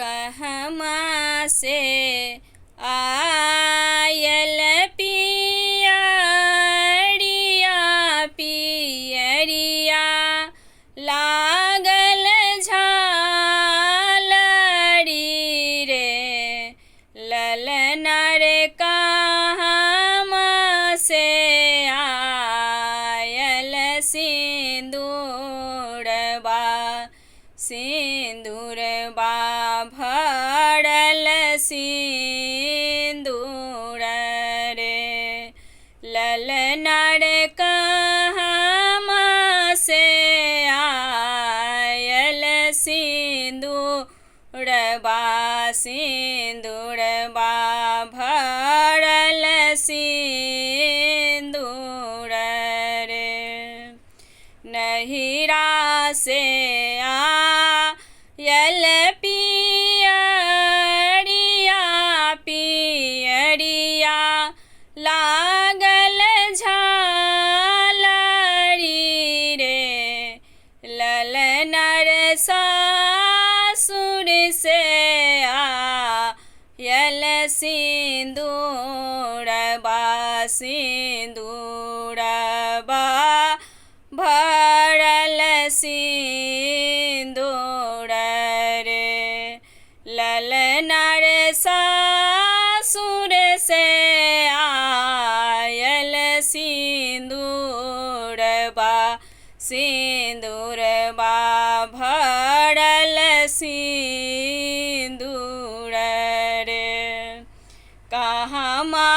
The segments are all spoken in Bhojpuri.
कहमा से आयल पियरिया पियरिया लागल झालरी रे ललना रे कहमा से आयल सिंदूरबा सिंदूरबा भरल सिंदूर रे ललना रे कहमा से आयल सिंदूरबा सिंदूरबा भरल सिंदूर रे नहिरा से आयल पियरिया पियरिया लागल झालरी रे ललना रे सासुर से आयल सिंदूरबा सिंदूरबा भरल सिंदूर रे ललना रे सासुर से आयल सिंदूरबा सिंदूरबा भरल सिंदूर रे कहमा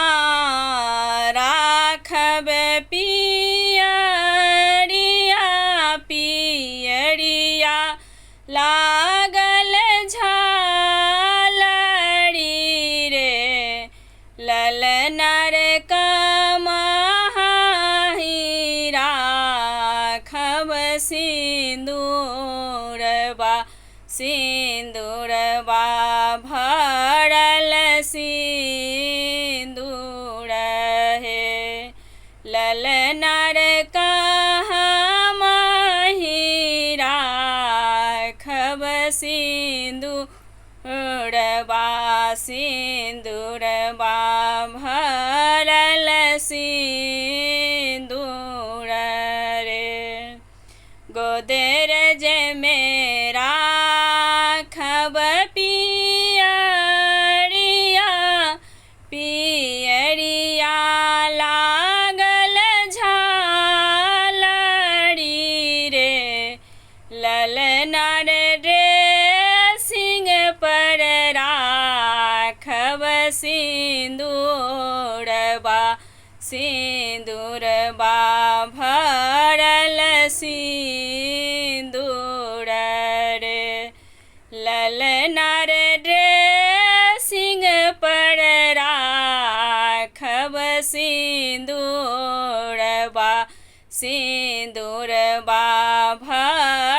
राखब पियरिया पियरिया लागल झालरी रे ललना रे कमाही राखब सिंदूरबा सिंदूरबा भरल सिंदूर हे ललना रे कहमाही राखब सिंदूरबा सिंदूरबा भरल सिंदूर रे गोदरेज में राखब पियरिया पियरिया लागल झालरी रे ललना रे ड्रेसिंग पर राखब सिंदूरबा सिंदूरबा भरल सिंदूर रे ललना रे ड्रेसिंग पर राखब सिंदूरबा सिंदूरबा भरल